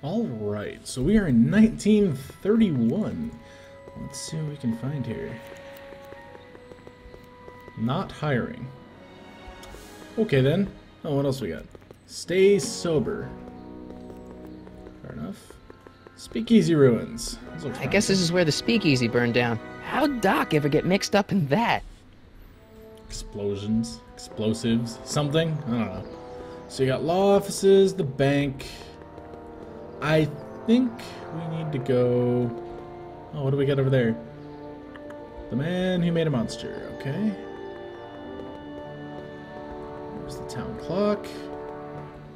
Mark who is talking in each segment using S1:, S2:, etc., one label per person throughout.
S1: Alright, so we are in 1931. Let's see what we can find here. Not hiring. Okay then. Oh, what else we got? Stay sober. Fair enough. Speakeasy ruins.
S2: I guess this is where the speakeasy burned down. How'd Doc ever get mixed up in that?
S1: Explosions, explosives, something? I don't know. So you got law offices, the bank. I think we need to go... Oh, what do we got over there? The man who made a monster, okay. There's the town clock.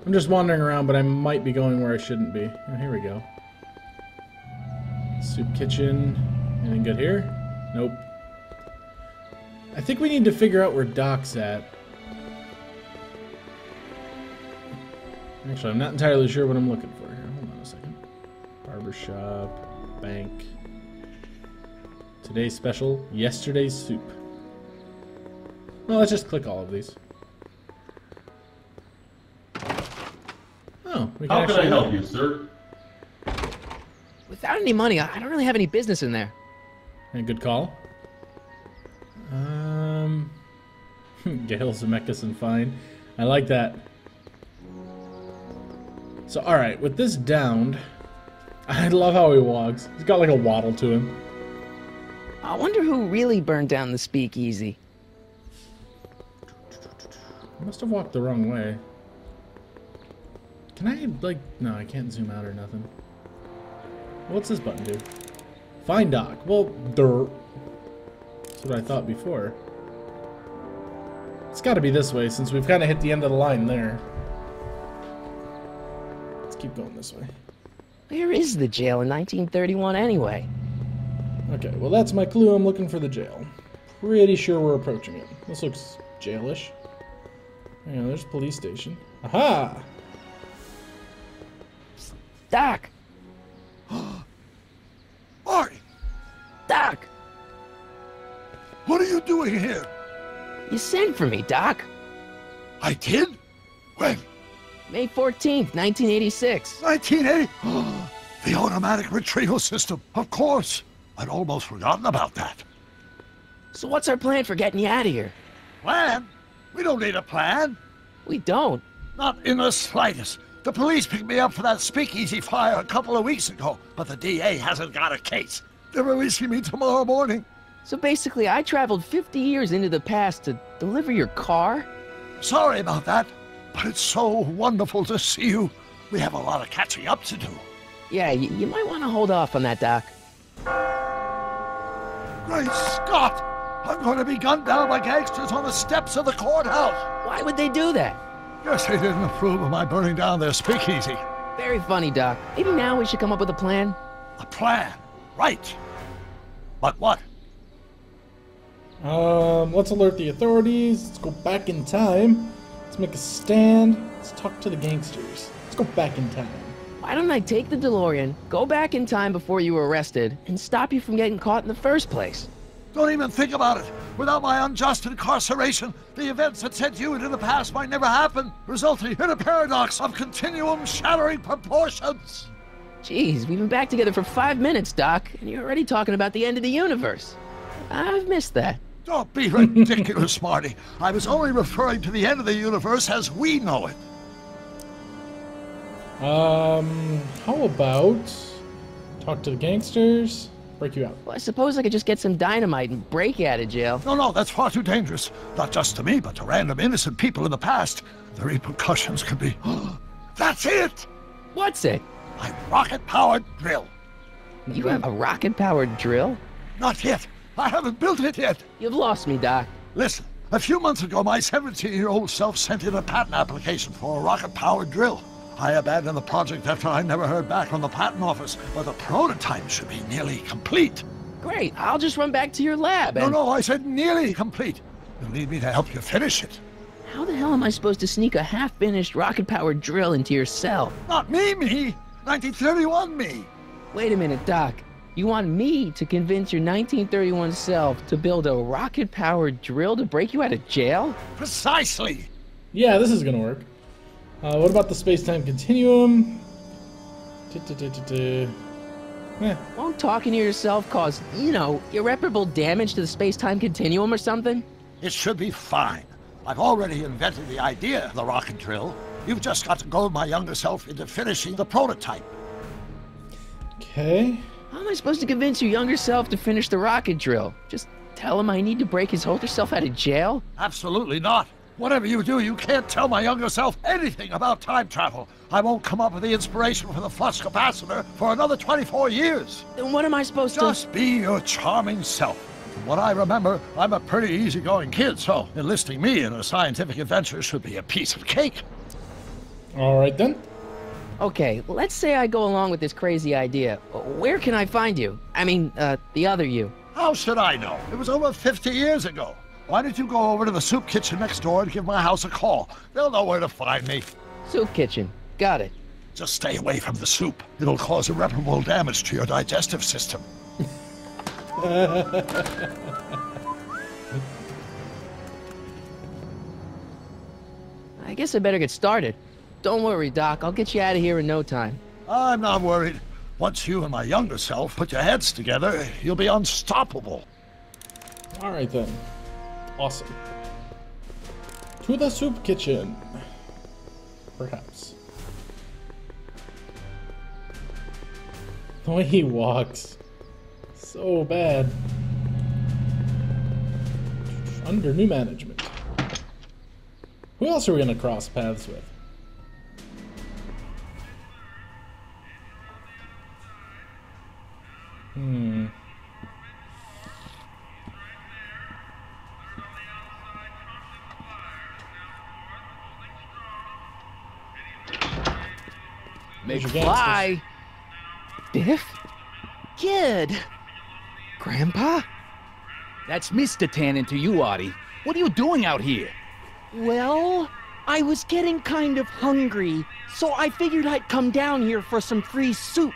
S1: I'm just wandering around, but I might be going where I shouldn't be. Oh, here we go. Soup kitchen. Anything good here? Nope. I think we need to figure out where Doc's at. Actually, I'm not entirely sure what I'm looking for here. Hold on a second. Barbershop, bank. Today's special, yesterday's soup. Well, let's just click all of these. Oh, we can
S3: How can I help you, sir?
S2: Without any money, I don't really have any business in there.
S1: A good call. Gail Zemeckis fine. I like that. So, alright, with this downed, I love how he walks. He's got like a waddle to him.
S2: I wonder who really burned down the speakeasy.
S1: I must have walked the wrong way. Can I, like... No, I can't zoom out or nothing. What's this button do? Find Doc. Well, dirt. That's what I thought before. It's got to be this way, since we've kind of hit the end of the line there. Let's keep going this way.
S2: Where is the jail in 1931 anyway?
S1: Okay, well that's my clue. I'm looking for the jail. Pretty sure we're approaching it. This looks jailish. Yeah, there's a police station. Aha!
S2: Doc!
S4: Marty!
S2: Doc!
S4: What are you doing here?
S2: You sent for me, Doc.
S4: I did? When?
S2: May 14th, 1986.
S4: 1980? The automatic retrieval system, of course. I'd almost forgotten about that.
S2: So what's our plan for getting you out of here?
S4: Plan? We don't need a plan.
S2: We don't.
S4: Not in the slightest. The police picked me up for that speakeasy fire a couple of weeks ago, but the DA hasn't got a case. They're releasing me tomorrow morning.
S2: So basically, I traveled 50 years into the past to deliver your car?
S4: Sorry about that, but it's so wonderful to see you. We have a lot of catching up to do.
S2: Yeah, you might want to hold off on that, Doc.
S4: Great Scott! I'm going to be gunned down by gangsters on the steps of the courthouse.
S2: Why would they do that?
S4: Guess they didn't approve of my burning down their speakeasy.
S2: Very funny, Doc. Maybe now we should come up with a plan?
S4: A plan? Right. But what?
S1: Let's alert the authorities. Let's go back in time. Let's make a stand. Let's talk to the gangsters. Let's go back in time.
S2: Why don't I take the DeLorean, go back in time before you were arrested, and stop you from getting caught in the first place?
S4: Don't even think about it. Without my unjust incarceration, the events that sent you into the past might never happen, resulting in a paradox of continuum shattering proportions.
S2: Jeez, we've been back together for 5 minutes, Doc, and you're already talking about the end of the universe. I've missed that.
S4: Don't be ridiculous, Marty. I was only referring to the end of the universe as we know it.
S1: How about talk to the gangsters, break you out?
S2: Well, I suppose I could just get some dynamite and break you out of jail.
S4: No, that's far too dangerous. Not just to me, but to random innocent people in the past. The repercussions could be... That's it!
S2: What's it?
S4: My rocket-powered drill.
S2: You have a rocket-powered drill?
S4: Not yet. I haven't built it yet.
S2: You've lost me, Doc.
S4: Listen, a few months ago, my 17-year-old self sent in a patent application for a rocket-powered drill. I abandoned the project after I never heard back from the patent office, but the prototype should be nearly complete.
S2: Great, I'll just run back to your lab and...
S4: No, I said nearly complete. You'll need me to help you finish it.
S2: How the hell am I supposed to sneak a half-finished rocket-powered drill into your cell?
S4: Not me! 1931 me!
S2: Wait a minute, Doc. You want me to convince your 1931 self to build a rocket-powered drill to break you out of jail?
S4: Precisely!
S1: Yeah, this is gonna work. What about the space-time continuum?
S2: Won't talking to yourself cause, you know, irreparable damage to the space-time continuum or something?
S4: It should be fine. I've already invented the idea of the rocket drill. You've just got to goad my younger self into finishing the prototype.
S1: Okay.
S2: How am I supposed to convince your younger self to finish the rocket drill? Just tell him I need to break his older self out of jail?
S4: Absolutely not. Whatever you do, you can't tell my younger self anything about time travel. I won't come up with the inspiration for the flux capacitor for another 24 years.
S2: Then what am I supposed to...
S4: Just be your charming self. From what I remember, I'm a pretty easygoing kid, so enlisting me in a scientific adventure should be a piece of cake.
S1: All right, then.
S2: Okay, let's say I go along with this crazy idea. Where can I find you? I mean, the other you.
S4: How should I know? It was over 50 years ago. Why don't you go over to the soup kitchen next door and give my house a call? They'll know where to find me.
S2: Soup kitchen. Got it.
S4: Just stay away from the soup. It'll cause irreparable damage to your digestive system.
S2: I guess I better get started. Don't worry, Doc. I'll get you out of here in no time.
S4: I'm not worried. Once you and my younger self put your heads together, you'll be unstoppable.
S1: All right, then. Awesome. To the soup kitchen. Perhaps. The way he walks. So bad. Under new management. Who else are we going to cross paths with?
S2: McFly! Biff? Kid! Grandpa?
S3: That's Mr. Tannen to you, Artie. What are you doing out here?
S5: Well, I was getting kind of hungry, so I figured I'd come down here for some free soup.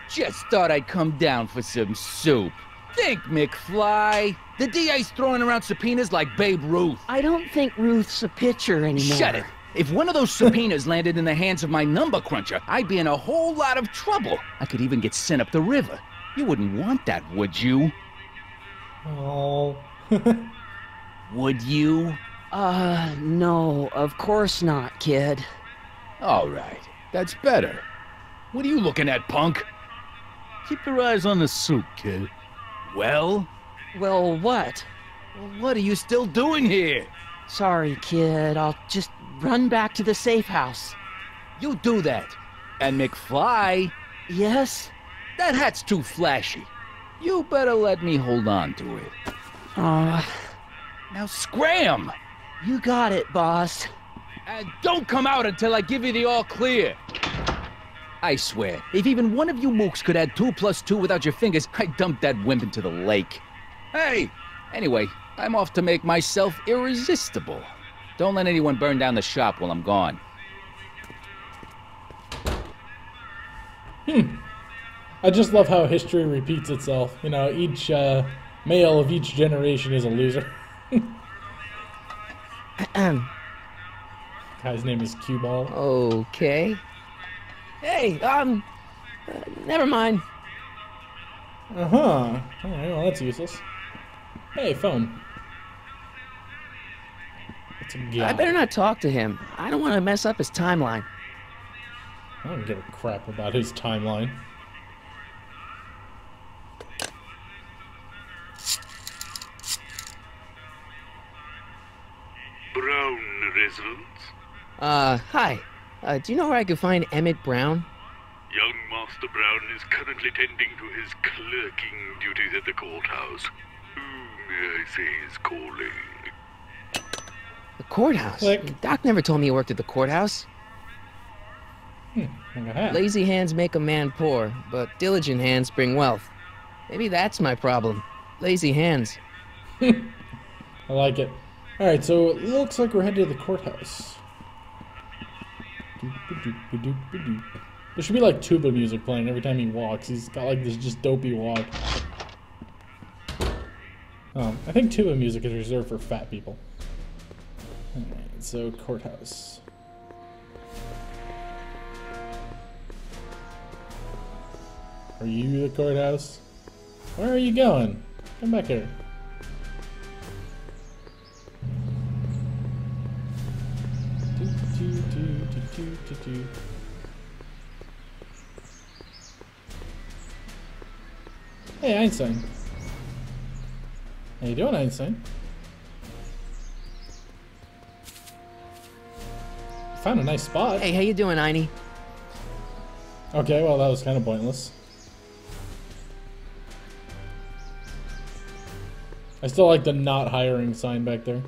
S3: Just thought I'd come down for some soup. Think, McFly. The DA's throwing around subpoenas like Babe Ruth.
S5: I don't think Ruth's a pitcher anymore.
S3: Shut it. If one of those subpoenas landed in the hands of my number cruncher, I'd be in a whole lot of trouble. I could even get sent up the river. You wouldn't want that, would you?
S1: Oh.
S3: Would you?
S5: No, of course not, kid.
S3: All right. That's better. What are you looking at, punk?
S6: Keep your eyes on the soup, kid.
S3: Well?
S5: Well, what?
S3: What are you still doing here?
S5: Sorry, kid. I'll just run back to the safe house.
S3: You do that. And McFly,
S5: Yes?
S3: that hat's too flashy. You better let me hold on to it. Now scram!
S5: You got it, boss.
S3: And don't come out until I give you the all clear. I swear, if even one of you mooks could add 2 + 2 without your fingers, I'd dump that wimp into the lake. Hey! Anyway, I'm off to make myself irresistible. Don't let anyone burn down the shop while I'm gone.
S1: I just love how history repeats itself. You know, each male of each generation is a loser. Guy's name is Cue Ball.
S2: Okay. Hey, never mind.
S1: Uh-huh. Alright, well that's useless. Hey, phone. It's a guy.
S2: I better not talk to him. I don't want to mess up his timeline.
S1: I don't give a crap about his timeline.
S7: Brown residence?
S2: Hi. Do you know where I could find Emmett Brown?
S7: Young Master Brown is currently tending to his clerking duties at the courthouse. Who, may I say, is calling?
S2: The courthouse?
S1: Click.
S2: Doc never told me he worked at the courthouse.
S1: Look at that.
S2: Lazy hands make a man poor, but diligent hands bring wealth. Maybe that's my problem. Lazy hands.
S1: I like it. Alright, so it looks like we're headed to the courthouse. There should be like tuba music playing every time he walks. He's got like this just dopey walk. I think tuba music is reserved for fat people. Alright, so courthouse. Are you the courthouse? Where are you going? Come back here. Hey, Einstein. How you doing, Einstein? Found a nice spot.
S2: Hey, how you doing, Einie?
S1: Okay, well that was kind of pointless. I still like the not hiring sign back there.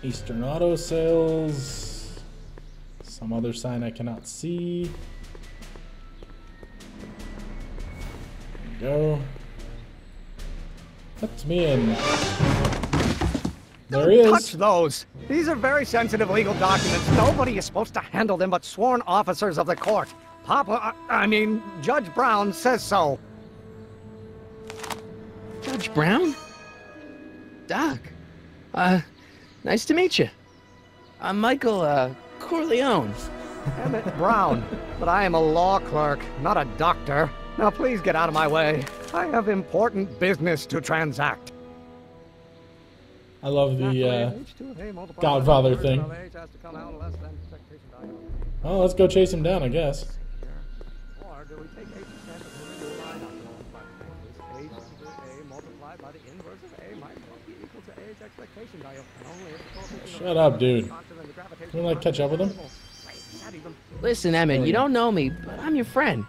S1: Eastern Auto Sales. Some other sign I cannot see. There we go. Let me in. There he is.
S8: Touch those. These are very sensitive legal documents. Nobody is supposed to handle them but sworn officers of the court. I mean, Judge Brown says so.
S2: Judge Brown? Doc. Nice to meet you. I'm Michael, Corleone.
S8: Emmett Brown. But I am a law clerk, not a doctor. Now please get out of my way. I have important business to transact.
S1: I love the Godfather thing. Well, let's go chase him down, I guess. Shut up, dude. Can we, like, catch up with him?
S2: Listen, Emmett, you don't know me, but I'm your friend.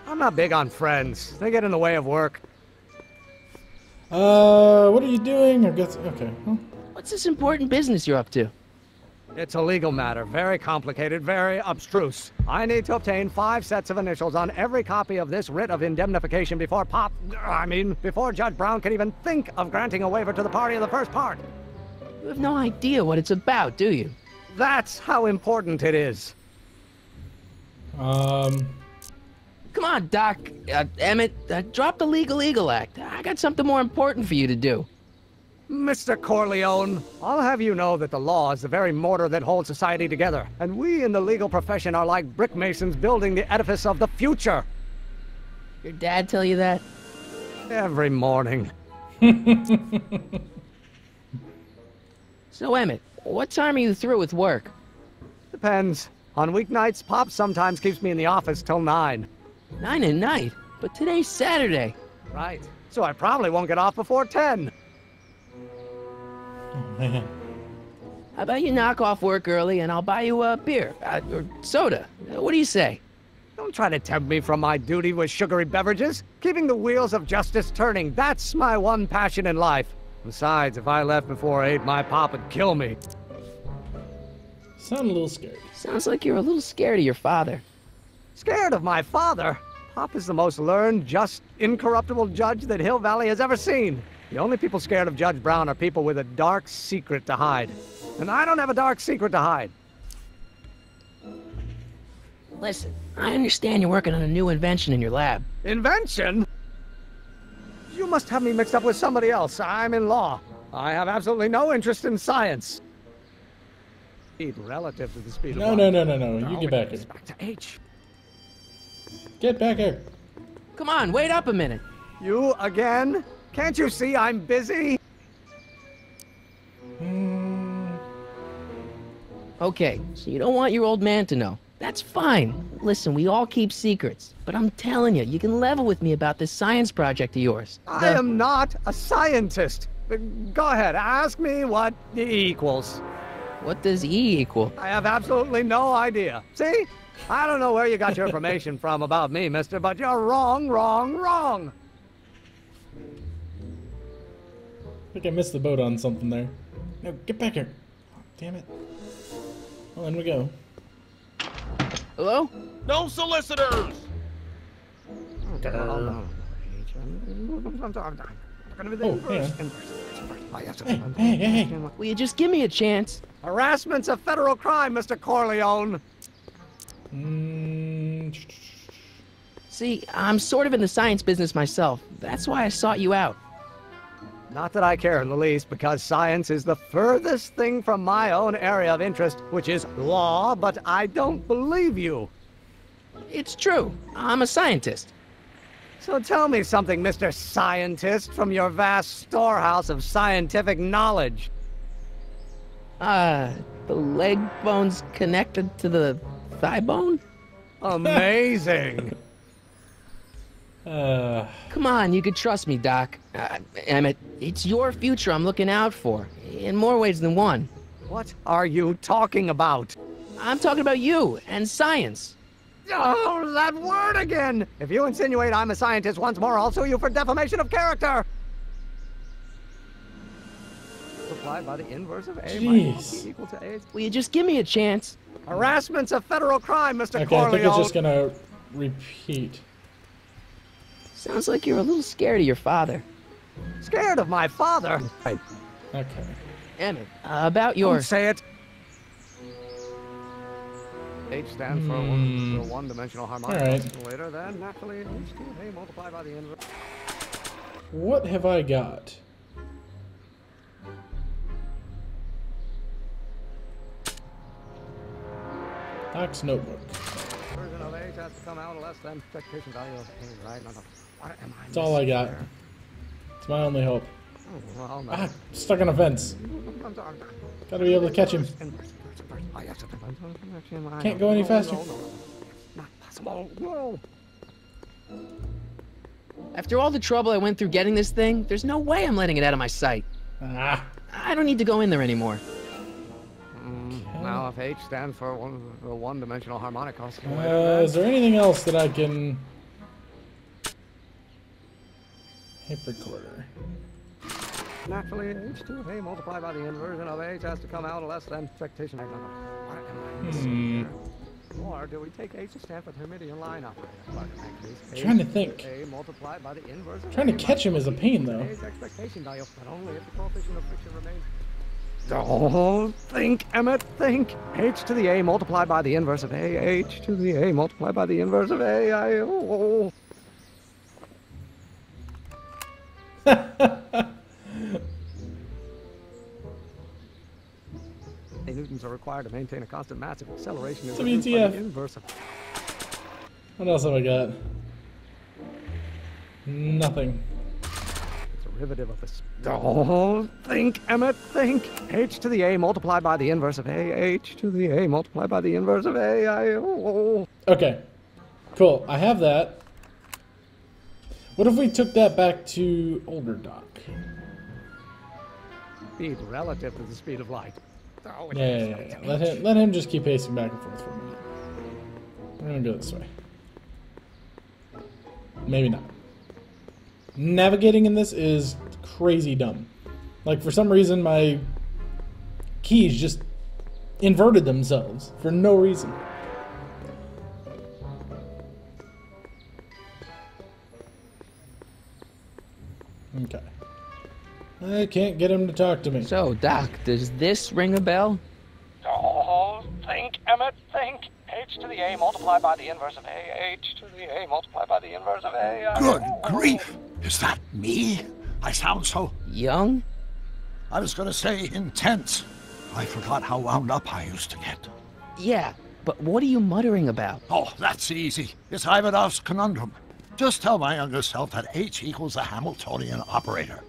S8: I'm not big on friends. They get in the way of work.
S1: What are you doing? I guess, okay. Huh?
S2: What's this important business you're up to?
S8: It's a legal matter. Very complicated, very abstruse. I need to obtain 5 sets of initials on every copy of this writ of indemnification before before Judge Brown can even think of granting a waiver to the party of the first part.
S2: You have no idea what it's about, do you?
S8: That's how important it is.
S2: Come on, Doc. Emmett, drop the Legal Eagle Act. I got something more important for you to do.
S8: Mr. Corleone, I'll have you know that the law is the very mortar that holds society together, and we in the legal profession are like brick masons building the edifice of the future.
S2: Your dad tell you that?
S8: Every morning.
S2: So, Emmett, what time are you through with work?
S8: Depends. On weeknights, Pop sometimes keeps me in the office till 9.
S2: 9 at night? But today's Saturday.
S8: Right. So I probably won't get off before 10.
S1: Oh, man.
S2: How about you knock off work early and I'll buy you a beer, or soda. What do you say?
S8: Don't try to tempt me from my duty with sugary beverages. Keeping the wheels of justice turning, that's my one passion in life. Besides, if I left before 8, my pop would kill me.
S1: Sound a little scared.
S2: Sounds like you're a little scared of your father.
S8: Scared of my father? Pop is the most learned, just, incorruptible judge that Hill Valley has ever seen. The only people scared of Judge Brown are people with a dark secret to hide. And I don't have a dark secret to hide.
S2: Listen, I understand you're working on a new invention in your lab.
S8: Invention? You must have me mixed up with somebody else. I'm in law. I have absolutely no interest in science. Speed relative to the speed of light.
S1: No. You get back here.
S8: Back to H.
S1: Get back here.
S2: Come on, wait up a minute.
S8: You again? Can't you see I'm busy?
S2: Okay, so you don't want your old man to know. That's fine. Listen, we all keep secrets. But I'm telling you, you can level with me about this science project of yours.
S8: I am not a scientist. Go ahead, ask me what E equals.
S2: What does E equal?
S8: I have absolutely no idea. See? I don't know where you got your information from about me, mister, but you're wrong.
S1: I think I missed the boat on something there. No, get back here. Oh, damn it. Well, in we go.
S2: Hello?
S6: No solicitors!
S1: Oh, hang on. Hey.
S2: Will you just give me a chance?
S8: Harassment's a federal crime, Mr. Corleone.
S2: See, I'm sort of in the science business myself. That's why I sought you out.
S8: Not that I care in the least, because science is the furthest thing from my own area of interest, which is law, but I don't believe you.
S2: It's true. I'm a scientist.
S8: So tell me something, Mr. Scientist, from your vast storehouse of scientific knowledge.
S2: The leg bone's connected to the thigh bone?
S8: Amazing.
S2: Come on, you could trust me, Doc. Emmett, it's your future I'm looking out for, in more ways than one.
S8: What are you talking about?
S2: I'm talking about you and science.
S8: Oh, that word again! If you insinuate I'm a scientist once more, I'll sue you for defamation of character! Multiplied by the inverse of A minus B equal to A.
S2: Will you just give me a chance?
S8: Harassment's a federal crime, Mr.
S1: Okay,
S8: Corleone.
S1: I think it's just gonna repeat.
S2: Sounds like you're a little scared of your father.
S8: Scared of my father?
S1: Okay.
S2: Emmett, about your...
S8: Don't say it. H stands for one-dimensional harmonic oscillator, then naturally H2A multiplied by the inverse.
S1: What have I got? Doc's notebook.
S8: Version of H has to come out less than expectation value of A, right? What am I?
S1: That's all I got. It's my only hope.
S8: Oh, well, no.
S1: Ah, stuck on a fence.
S8: I'm sorry.
S1: Gotta be able to catch him. Can't go any faster.
S8: Not possible. No.
S2: After all the trouble I went through getting this thing, there's no way I'm letting it out of my sight.
S1: Ah.
S2: I don't need to go in there anymore.
S8: Now, if H stands for one-dimensional harmonic oscillator...
S1: Is there anything else that I can... Tape recorder.
S8: Naturally, H2A multiplied by the inversion of H has to come out less than expectation. Or do we take H to stand for the Hermitian line operator?
S1: Trying to think.
S8: A multiplied by the inverse of
S1: Trying to catch him is a pain, though.
S8: A's expectation value, but only if the coefficient of friction remains. Oh, think, Emmett, think. H to the A multiplied by the inverse of A. H to the A multiplied by the inverse of A. Newtons are required to maintain a constant massive acceleration.
S1: WTF.
S8: Inverse of...
S1: What else have I got? Nothing.
S8: Derivative of this. Oh, think, Emmett, think. H to the A multiplied by the inverse of A. H to the A multiplied by the inverse of A.
S1: Okay. Cool. I have that. What if we took that back to older Doc?
S8: Speed relative to the speed of light. Oh,
S1: Yeah. Let him just keep pacing back and forth for a minute. We're gonna go this way. Maybe not. Navigating in this is crazy dumb. Like, for some reason, my keys just inverted themselves for no reason. Okay. I can't get him to talk to me.
S2: So, Doc, does this ring a bell?
S8: Oh, think, Emmett, think. H to the A multiplied by the inverse of A. H to the A multiplied by the inverse of A.
S4: Good grief! Is that me? I sound so...
S2: Young?
S4: I was gonna say intense. I forgot how wound up I used to get.
S2: Yeah, but what are you muttering about?
S4: Oh, that's easy. It's Ivanov's conundrum. Just tell my younger self that H equals a Hamiltonian operator.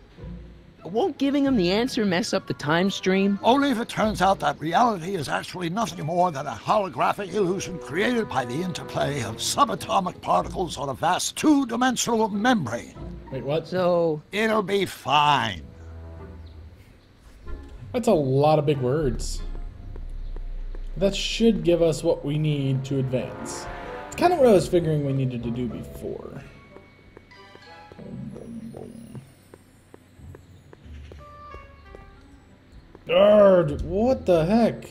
S2: Won't giving him the answer mess up the time stream?
S4: Only if it turns out that reality is actually nothing more than a holographic illusion created by the interplay of subatomic particles on a vast two-dimensional membrane.
S1: Wait, what?
S2: So...
S4: It'll be fine.
S1: That's a lot of big words. That should give us what we need to advance. It's kind of what I was figuring we needed to do before. Guard! What the heck?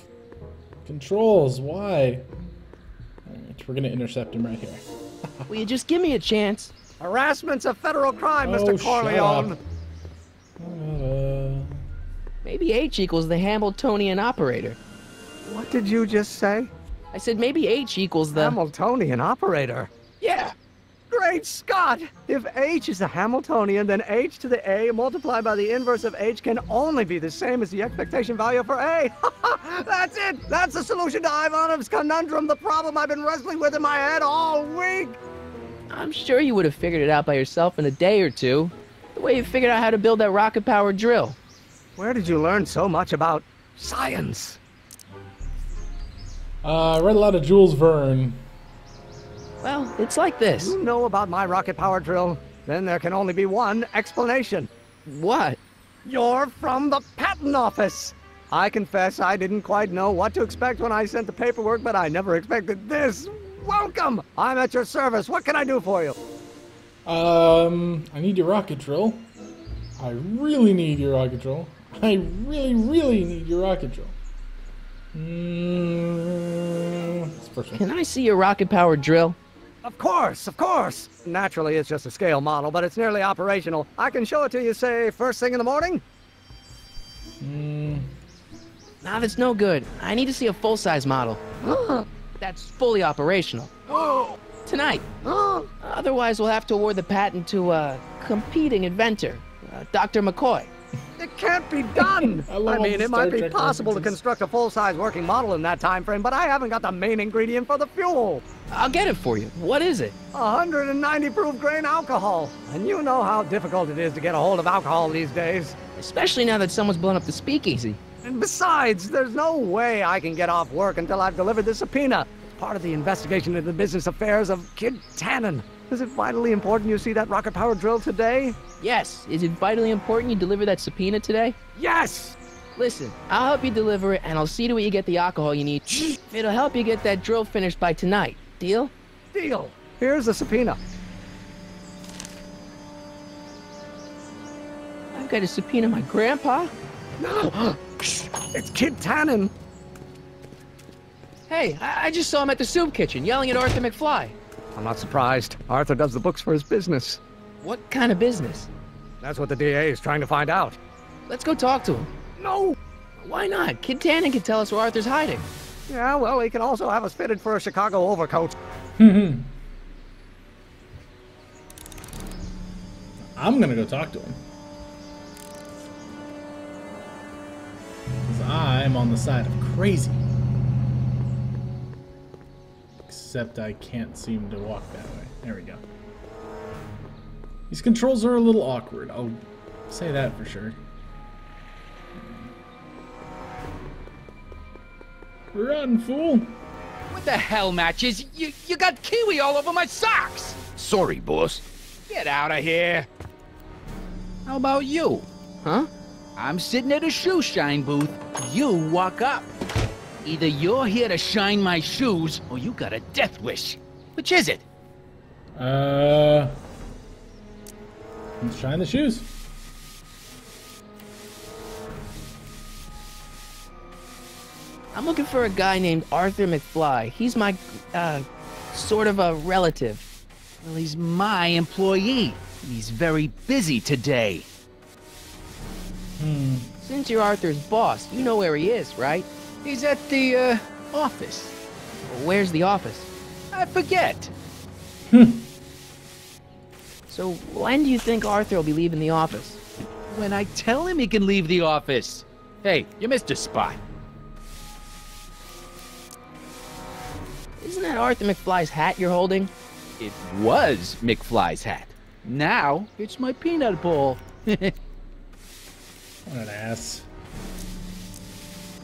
S1: Controls, why? Alright, we're gonna intercept him right here.
S2: Will you just give me a chance?
S8: Harassment's a federal crime,
S1: Oh,
S8: Mr.
S1: shut
S8: Corleone.
S1: up.
S2: Maybe H equals the Hamiltonian operator.
S8: What did you just say?
S2: I said maybe H equals the...
S8: Hamiltonian operator.
S2: Yeah!
S8: Great Great Scott! If h is a Hamiltonian, then h to the a multiplied by the inverse of h can only be the same as the expectation value for a. That's it! That's the solution to Ivanov's conundrum, the problem I've been wrestling with in my head all week!
S2: I'm sure you would have figured it out by yourself in a day or two. The way you figured out how to build that rocket-powered drill.
S8: Where did you learn so much about science?
S1: I read a lot of Jules Verne.
S2: Well, it's like this.
S8: You know about my rocket-powered drill? Then there can only be one explanation.
S2: What?
S8: You're from the patent office! I confess I didn't quite know what to expect when I sent the paperwork, but I never expected this. Welcome! I'm at your service. What can I do for you?
S1: I need your rocket drill. I really need your rocket drill. I really, really need your rocket drill. This person.
S2: Can I see your rocket-powered drill?
S8: Of course, of course! Naturally, it's just a scale model, but it's nearly operational. I can show it to you, say, first thing in the morning?
S2: Nah, that's no good. I need to see a full-size model. That's fully operational. Tonight. Otherwise, we'll have to award the patent to a competing inventor, Dr. McCoy.
S8: It can't be done! I mean, it might be possible to construct a full-size working model in that time frame, but I haven't got the main ingredient for the fuel.
S2: I'll get it for you. What is it?
S8: 190 proof grain alcohol. And you know how difficult it is to get a hold of alcohol these days.
S2: Especially now that someone's blown up the speakeasy.
S8: And besides, there's no way I can get off work until I've delivered this subpoena. It's part of the investigation into the business affairs of Kid Tannen. Is it vitally important you see that rocket-powered drill today?
S2: Yes. Is it vitally important you deliver that subpoena today?
S8: Yes!
S2: Listen, I'll help you deliver it, and I'll see to it you get the alcohol you need. It'll help you get that drill finished by tonight. Deal?
S8: Deal. Here's the subpoena.
S2: I've got to subpoena my grandpa?
S8: No! It's Kid Tannen!
S2: Hey, I just saw him at the soup kitchen, yelling at Arthur McFly.
S8: I'm not surprised. Arthur does the books for his business.
S2: What kind of business?
S8: That's what the DA is trying to find out.
S2: Let's go talk to him.
S8: No!
S2: Why not? Kid Tannen can tell us where Arthur's hiding.
S8: Yeah, well, he can also have us fitted for a Chicago overcoat.
S1: I'm gonna go talk to him. Because I'm on the side of crazy. Except I can't seem to walk that way. There we go. These controls are a little awkward. I'll say that for sure. Run, fool!
S3: What the hell, Matches? You got kiwi all over my socks!
S6: Sorry, boss.
S3: Get out of here! How about you?
S2: Huh?
S3: I'm sitting at a shoe shine booth. You walk up. Either you're here to shine my shoes, or you got a death wish. Which is it?
S1: Let's shine the shoes.
S2: I'm looking for a guy named Arthur McFly. He's my, sort of a relative.
S3: Well, he's my employee. He's very busy today.
S2: Since you're Arthur's boss, you know where he is, right?
S3: He's at the, office.
S2: Where's the office?
S3: I forget.
S2: So when do you think Arthur will be leaving the office?
S3: When I tell him he can leave the office. Hey, you missed a spot.
S2: Isn't that Arthur McFly's hat you're holding?
S3: It was McFly's hat. Now, it's my peanut ball.
S1: What an ass.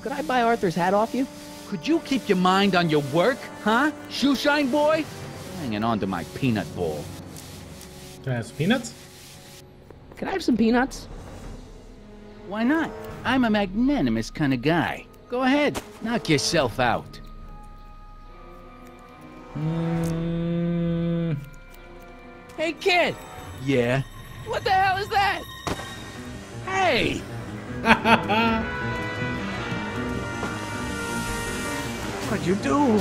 S2: Could I buy Arthur's hat off you?
S3: Could you keep your mind on your work, huh? Shoeshine boy? Hanging on to my peanut ball.
S1: Can I have some peanuts?
S2: Can I have some peanuts?
S3: Why not? I'm a magnanimous kind of guy. Go ahead, knock yourself out.
S2: Hey, kid!
S3: Yeah?
S2: What the hell is that?
S3: Hey!
S8: What'd you do?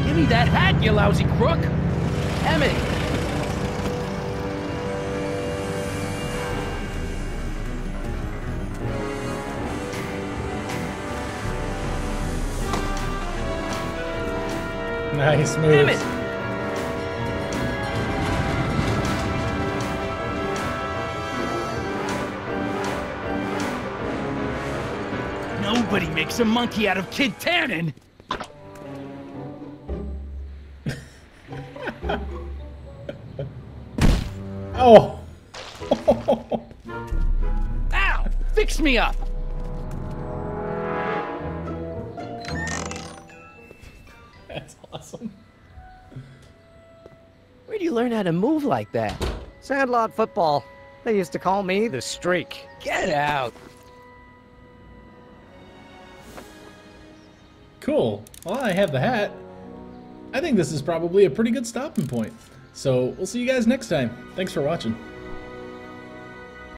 S3: Give me that hat, you lousy crook!
S2: Emmett!
S1: Nice move.
S2: Damn it!
S6: Nobody makes a monkey out of Kid Tannen.
S1: Oh!
S3: Ow! Fix me up!
S1: That's awesome.
S2: Where'd you learn how to move like that?
S8: Sandlot football. They used to call me the Streak.
S3: Get out!
S1: Cool. Well, I have the hat. I think this is probably a pretty good stopping point. So, we'll see you guys next time. Thanks for watching.